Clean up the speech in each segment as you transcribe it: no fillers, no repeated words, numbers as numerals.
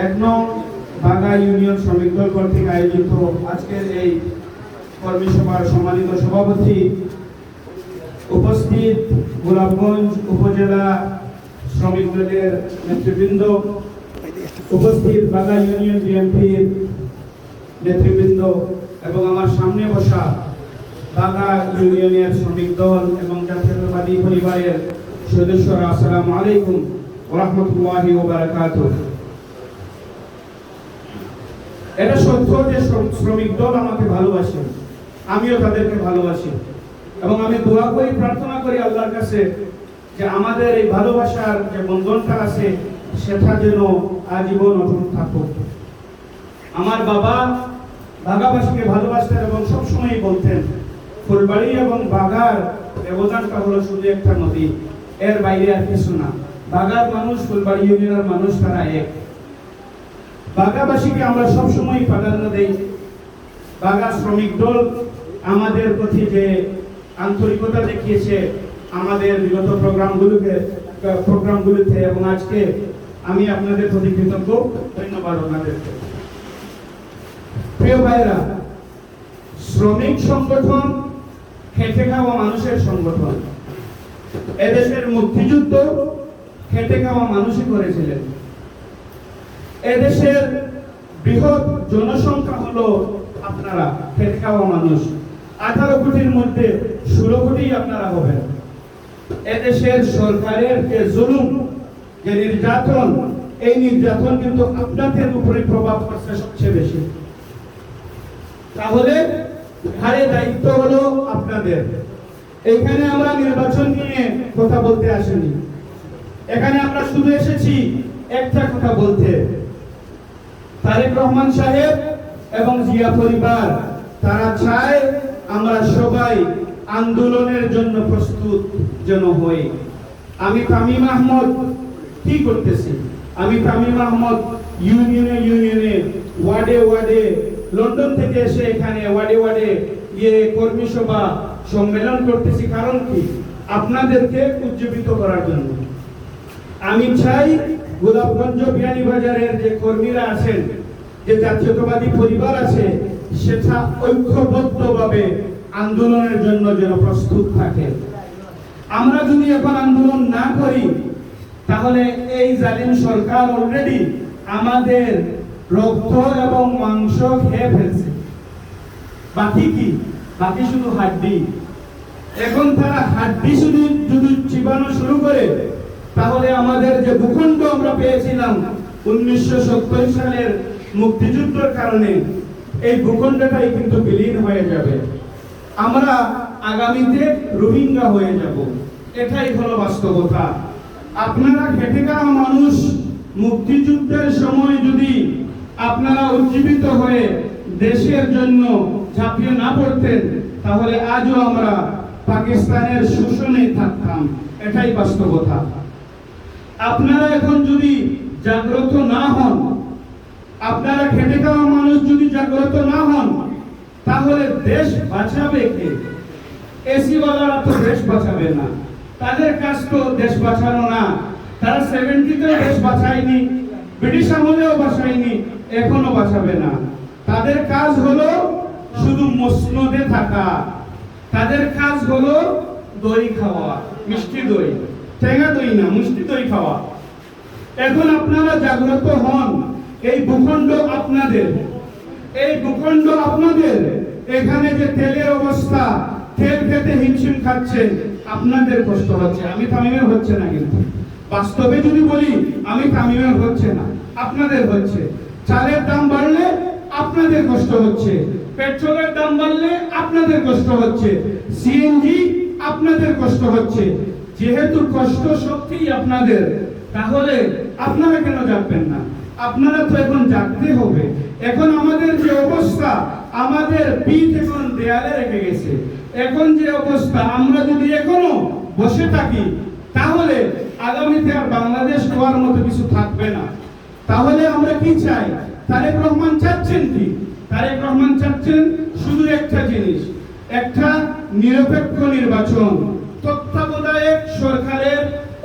এক নং বাগা ইউনিয়ন শ্রমিক দল কর্তৃক আয়োজিত আজকের এই কর্মী সভার সম্মানিত সভাপতি, উপস্থিত গোলাপগঞ্জ উপজেলা শ্রমিক দলের নেতৃবৃন্দ, উপস্থিত বাগা ইউনিয়ন বিএনপির নেতৃবৃন্দ এবং আমার সামনে বসা বাগা ইউনিয়নের শ্রমিক দল এবং জাতীয়তাবাদী পরিবারের সদস্যরা, আসসালামু আলাইকুম ওয়া রাহমাতুল্লাহি ওয়া বারাকাতুহু। এটা সত্য যে শ্রমিক দল আমাকে ভালোবাসে, আমিও তাদেরকে ভালোবাসি এবং আমি দোয়া করি, প্রার্থনা করি আল্লাহর কাছে যে আমাদের এই ভালোবাসার যে বন্ধনটা আছে সেটা যেন আজীবন অটুট থাকুক। আমার বাবা বাগাবাসীকে ভালোবাসতেন এবং সবসময় বলতেন ফুলবাড়ি এবং বাগার ব্যবধানটা হলো শুধু একটা নদী, এর বাইরে আর কিছু না। বাগার মানুষ, ফুলবাড়ি ইউনিয়নের মানুষ তারা এক। বাগাবাসীকে আমরা সবসময় প্রাধান্য দেই। বাগা শ্রমিক দল আমাদের প্রতি যে আন্তরিকতা দেখিয়েছে আমাদের বিগত প্রোগ্রামগুলিতে এবং আজকে আমি আপনাদের প্রতি কৃতজ্ঞ, ধন্যবাদ আপনাদেরকে। প্রিয় ভাইরা, শ্রমিক সংগঠন খেটে খাওয়া মানুষের সংগঠন। এদেশের মুক্তিযুদ্ধ খেটে খাওয়া মানুষই করেছিলেন। এদেশের বৃহৎ জনসংখ্যা হলো আপনারা খেটে খাওয়া মানুষ। 18 কোটির মধ্যে 16 কোটি আপনারা হবেন। এদেশের সরকারের যে জুলুম, যে নির্যাতন, এই নির্যাতন কিন্তু আপনাদের উপরে প্রভাব পড়ছে সবচেয়ে বেশি। তাহলে ঘাড়ে দায়িত্ব হলো আপনাদের। এখানে আমরা নির্বাচন নিয়ে কথা বলতে আসিনি, এখানে আমরা শুধু এসেছি একটা কথা বলতে। তারেক রহমান সাহেব এবং জিয়া পরিবার তারা চায় আমরা সবাই আন্দোলনের জন্য প্রস্তুত যেন হই। আমি তামিম আহমদ কি করতেছি? আমি তামিম আহমদ ইউনিয়নে ওয়ার্ডে লন্ডন থেকে এসে এখানে ওয়ার্ডে গিয়ে কর্মী সভা সম্মেলন করতেছি। কারণ কি? আপনাদেরকে উজ্জীবিত করার জন্য। আমি চাই গোলাপগঞ্জ বিয়ানীবাজারের যে কর্মীরা আছেন, যে জাতীয়তাবাদী পরিবার আছে, সেটা ঐক্যবদ্ধভাবে আন্দোলনের জন্য যেন প্রস্তুত থাকে। আমরা যদি এখন আন্দোলন না করি তাহলে এই জালিম সরকার অলরেডি আমাদের রক্ত এবং মাংস খেয়ে ফেলছে। বাকি কি? বাকি শুধু হাড্ডি। এখন তারা হাড্ডি শুধু যদি চিবানো শুরু করে তাহলে আমাদের যে ভূখণ্ড আমরা পেয়েছিলাম 1970 সালের মুক্তিযুদ্ধের কারণে, এই ভূখণ্ডটাই কিন্তু বিলীন হয়ে যাবে। আমরা আগামীতে রোহিঙ্গা হয়ে যাব। এটাই হলো বাস্তবতা। আপনারা খেটে খাওয়া মানুষ, মুক্তিযুদ্ধের সময় যদি আপনারা উজ্জীবিত হয়ে দেশের জন্য ঝাঁপিয়ে না পড়তেন তাহলে আজও আমরা পাকিস্তানের শোষণে থাকতাম। এটাই বাস্তবতা। আপনারা এখন যদি জাগ্রত না হন, আপনারা খেটে খাওয়া মানুষ যদি জাগ্রত না হন তাহলে দেশ বাঁচাবে কে? এসি ওয়ালারা তো দেশ বাঁচাবে না, তাদের কাজ তো দেশ বাঁচানো না। তারা 70-তে দেশ বাঁচায়নি, ব্রিটিশ আমলেও বাঁচায়নি, এখনো বাঁচাবে না। তাদের কাজ হলো শুধু মসনদে থাকা। তাদের কাজ হলো দই খাওয়া, মিষ্টি দই, ঠেঙা দই না, মিষ্টি দই খাওয়া। এখন আপনারা জাগ্রত হন। এই ভূখণ্ড আপনাদের, এই ভূখণ্ড আপনাদের। এখানে যে তেলের অবস্থা, তেল খেতে হিমশিম খাচ্ছেন, আপনাদের কষ্ট হচ্ছে। আমি তামিমের হচ্ছে না, কিন্তু বাস্তবে যদি বলি আমি তামিমের হচ্ছে না, আপনাদের হচ্ছে। চালের দাম বাড়লে আপনাদের কষ্ট হচ্ছে, পেট্রোলের দাম বাড়লে আপনাদের কষ্ট হচ্ছে, সিএনজি আপনাদের কষ্ট হচ্ছে। যেহেতু কষ্ট সত্যিই আপনাদের, তাহলে আপনারা কেন জাগবেন না? আপনারা তো এখন জাগতে হবে। এখন আমাদের যে অবস্থা, আমাদের পিঠ এখন দেয়ালে রেখে গেছে। এখন যে অবস্থা, আমরা যদি এখনো বসে থাকি তাহলে আগামীতে আর বাংলাদেশ হওয়ার মতো কিছু থাকবে না। তাহলে আমরা কি চাই? তারেক রহমান চাচ্ছেন কি? তারেক রহমান চাচ্ছেন শুধু একটা জিনিস, একটা নিরপেক্ষ নির্বাচন, তত্ত্বাবধায়ক সরকারের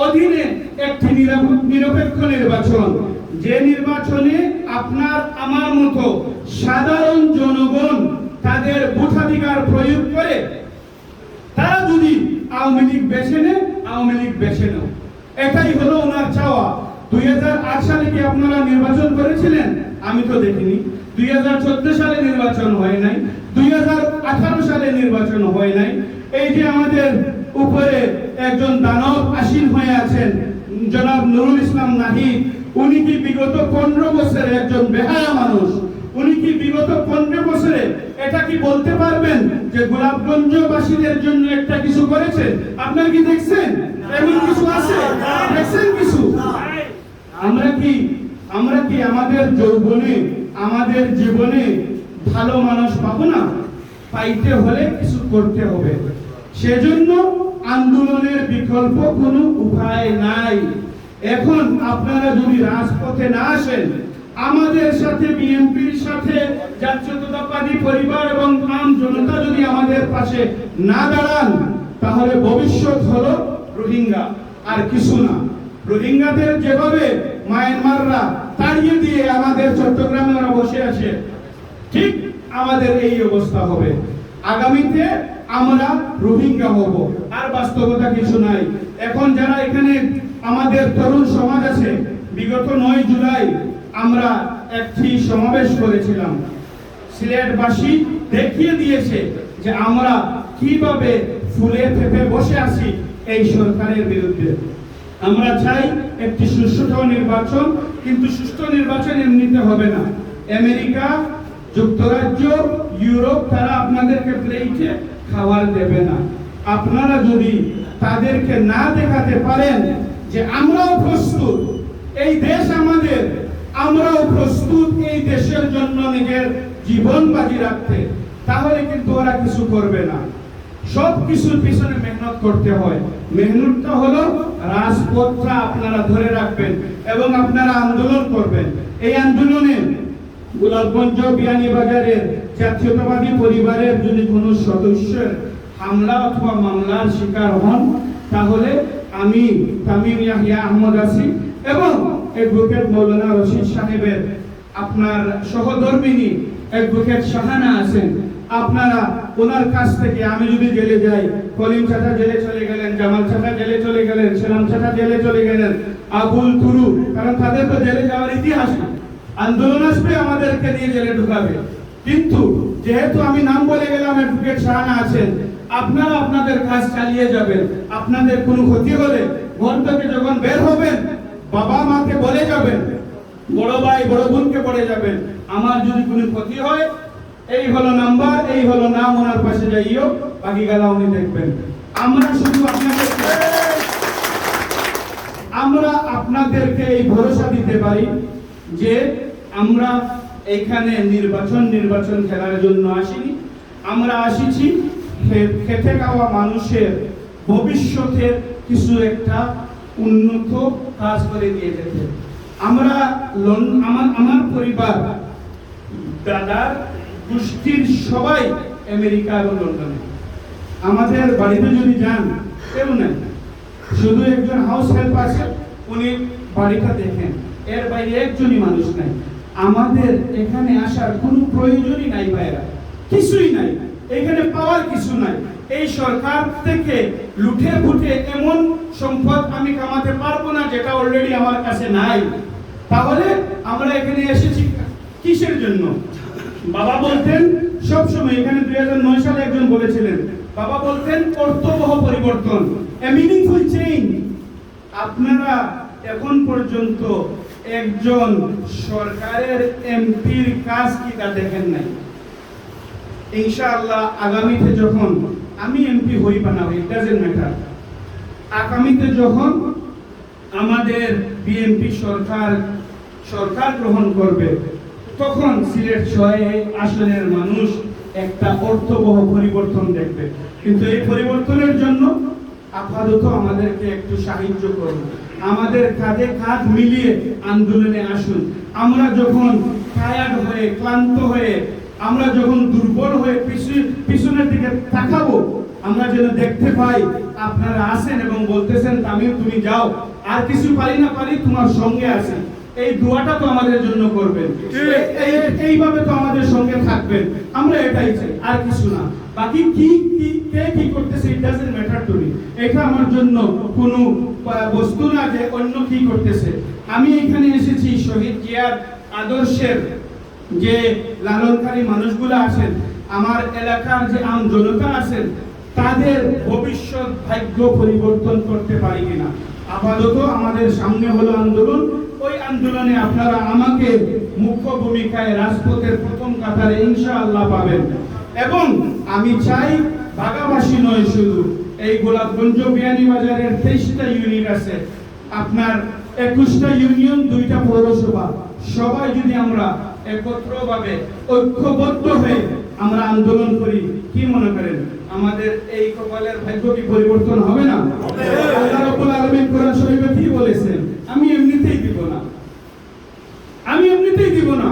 অধীনে একটি নিরপেক্ষ নির্বাচন, যে নির্বাচনে আপনার আমার মতো সাধারণ জনগণ তাদের ভোটাধিকার প্রয়োগ করে তারা যদি আওয়ামী লীগ বেছে নেয়, আওয়ামী লীগ বেছে নেয়। এটাই হলো ওনার চাওয়া। 2008 সালে কি আপনারা নির্বাচন করেছিলেন? আমি তো দেখিনি। 2014 সালে নির্বাচন হয় নাই, 2018 সালে নির্বাচন হয় নাই। এই যে আমাদের উপরে একজন দানব আসীন হয়ে আছেন জনাব নুরুল ইসলাম নাহিদ, উনি কি বিগত 15 বছরে একজন বেহায়া মানুষ, উনি কি বিগত 15 বছরে এটা কি বলতে পারবেন যে গোলাপগঞ্জবাসীদের জন্য একটা কিছু করেছে? আপনারা কি দেখছেন এমন কিছু আছে? দেখছেন কিছু? আমরা কি আমাদের যৌবনে আমাদের জীবনে ভালো মানুষ পাবো না? পাইতে হলে কিছু করতে হবে। সেজন্য আন্দোলনের বিকল্প কোনো উপায় নাই। এখন আপনারা যদি রাজপথে না আসেন, আমাদের সাথে বিএনপির সাথে জাতীয়তাবাদী পরিবার এবং আম জনতা যদি আমাদের পাশে না দাঁড়ান, তাহলে ভবিষ্যৎ হলো রোহিঙ্গা, আর কিছু না। রোহিঙ্গাদের যেভাবে মায়ানমাররা তাড়িয়ে দিয়ে আমাদের চট্টগ্রামে ওরা বসে আছে, ঠিক আমাদের এই অবস্থা হবে। আগামীতে আমরা রোহিঙ্গা হব, আর বাস্তবতা কিছু নাই। এখন যারা এখানে আমাদের তরুণ সমাজ আছে, বিগত 9 জুলাই আমরা একটি সমাবেশ করেছিলাম। সিলেটবাসী দেখিয়ে দিয়েছে যে আমরা কিভাবে ফুলে ফেপে বসে আছি এই সরকারের বিরুদ্ধে। আমরা চাই একটি সুষ্ঠু নির্বাচন, কিন্তু সুষ্ঠু নির্বাচন এমনিতে হবে না। আমেরিকা, যুক্তরাজ্য, ইউরোপ তারা আপনাদেরকে প্লেটে খাবার দেবে না। আপনারা যদি তাদেরকে না দেখাতে পারেন যে আমরাও প্রস্তুত, এই দেশ আমাদের, আমরাও প্রস্তুত এই দেশের জন্য নিজের জীবন বাজি রাখতে, তাহলে কিন্তু ওরা কিছু করবে না। সব কিছুর পিছনে মেহনত করতে হয়। মেহনতটা হলো রাজপথটা আপনারা ধরে রাখবেন এবং আপনারা আন্দোলন করবেন। এই আন্দোলনে গোলাপগঞ্জ বিয়ানীবাজারের জাতীয়তাবাদী পরিবারের যদি কোনো সদস্যের হামলা অথবা মামলার শিকার হন, তাহলে আমি তামিম ইয়াহিয়া আহমদ আসি এবং অ্যাডভোকেট মৌলানা রশিদ সাহেবের আপনার সহধর্মিনী অ্যাডভোকেট শাহানা আছেন, আপনারা ওনার কাছ থেকে, আমি যদি জেলে যাই, কলিম চাচা জেলে চলে গেলেন, জামাল চাচা জেলে চলে গেলেন, সেলাম চাচা জেলে চলে গেলেন, আবুল তুরু, কারণ তাদের তো জেলে যাওয়ার ইতিহাস, আন্দোলন আসবে আমাদেরকে নিয়ে জেলে ঢুকাবে। কিন্তু যেহেতু আমি নাম বলে গেলাম, অ্যাডভোকেট শাহানা আছেন, আপনারা আপনাদের কাজ চালিয়ে যাবেন। আপনাদের কোনো ক্ষতি হলে ঘর থেকে যখন বের হবেন, বাবা মাকে বলে যাবেন, বড় ভাই বড় বোনকে বলে যাবেন, আমার যদি কোনো ক্ষতি হয়, এই হলো নাম্বার, এই হলো নাম, ওনার পাশে যাইও, বাকি গেলা উনি দেখবেন। আমরা আপনাদেরকে এই ভরসা দিতে পারি যে আমরা এখানে নির্বাচন খেলার জন্য আসিনি, আমরা আসিছি খেটে খাওয়া মানুষের ভবিষ্যতের কিছু একটা উন্নত কাজ করে দিয়ে যেতে। আমরা আমার পরিবার, দাদার গোষ্ঠীর সবাই আমেরিকা এবং লন্ডনে। আমাদের বাড়িতে যদি যান, কেউ নাই, শুধু একজন হাউস হেল্প আছে, উনি বাড়িটা দেখেন, এর বাইরে একজনই মানুষ নাই। আমাদের এখানে আসার কোনো প্রয়োজনই নাই ভাইরা, কিছুই নাই, এখানে পাওয়ার কিছু নাই। এই সরকার থেকে লুটে ফুটে এমন সম্পদ আমি কামাতে পারবো না যেটা অলরেডি আমার কাছে নাই। তাহলে আমরা এখানে এসেছি কিসের জন্য? বাবা বলতেন সব সময়, এখানে 2009 সালে একজন বলেছিলেন, বাবা বলতেন কর্তব্য পরিবর্তন, এ মিনিংফুল চেঞ্জ। আপনারা এখন পর্যন্ত একজন সরকারের এমপির কাজ কি তা দেখেন নাই। ইনশাআল্লাহ আগামীতে যখন আমি এমপি হই বা না হই, ইট ডাজন্ট ম্যাটার, আগামীতে যখন আমাদের বিএনপি সরকার গ্রহণ করবে, তখন সিলেট 6 আসনের মানুষ একটা অর্থবহ পরিবর্তন দেখবে। কিন্তু এই পরিবর্তনের জন্য আপাতত আমাদেরকে একটু সাহায্য করুন, আমাদের কাঁধে কাঁধ মিলিয়ে আন্দোলনে আসুন। আমরা যখন টায়ার্ড হয়ে, ক্লান্ত হয়ে, আমরা যখন দুর্বল হয়ে পিছনের দিকে তাকাবো, আমরা যেন দেখতে পাই আপনারা আসেন এবং বলতেছেন তামিম তুমি যাও, আর কিছু পারি না পারি তোমার সঙ্গে আছি, এই দোয়াটা তো আমাদের জন্য করবেন, এইভাবে তো আমাদের সঙ্গে থাকবেন, আমরা এটাই চাই, আর কিছু না। বাকি কি কি কে কি করতেছে it doesn't matter to me, এটা আমার জন্য কোনো বস্তু না যে অন্য কি করতেছে। আমি এখানে এসেছি শহীদ জিয়ার আদর্শের যে লালনকারী মানুষগুলো আছেন, আমার এলাকার যে আম জনতা আছেন, তাদের ভবিষ্যৎ ভাগ্য পরিবর্তন করতে পারি কিনা। আপাতত আমাদের সামনে হলো আন্দোলন, ওই আন্দোলনে আপনারা আমাকে মুখ্য ভূমিকায় রাজপথের প্রথম কাতারে ইনশাআল্লাহ পাবেন। এবং আমি চাই ভাগাভাসি নয়, শুধু এই গোলাপগঞ্জ বিয়ানীবাজারের 23টা ইউনিট আছে, আপনার 21টা ইউনিয়ন, 2টা পৌরসভা, সবাই যদি আমরা একত্রভাবে ঐক্যবদ্ধ হয়ে আমরা আন্দোলন করি, কি মনে করেন আমাদের এই কপালের ভাগ্য কি পরিবর্তন হবে না? আল্লাহ রাব্বুল আলামিন কোরআন শরীফে কি বলেছেন? আমি এমনিতেই দিব না, আমি এমনিতেই দিব না,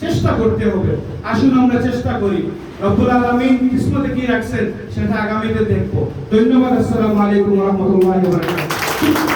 চেষ্টা করতে হবে। আসুন আমরা চেষ্টা করি, রব্বুল আলামিন কিসমতে কি রাখছেন সেটা আগামীতে দেখব। ধন্যবাদ। আসসালামু আলাইকুম ওয়া রাহমাতুল্লাহি ওয়া বারাকাতুহু।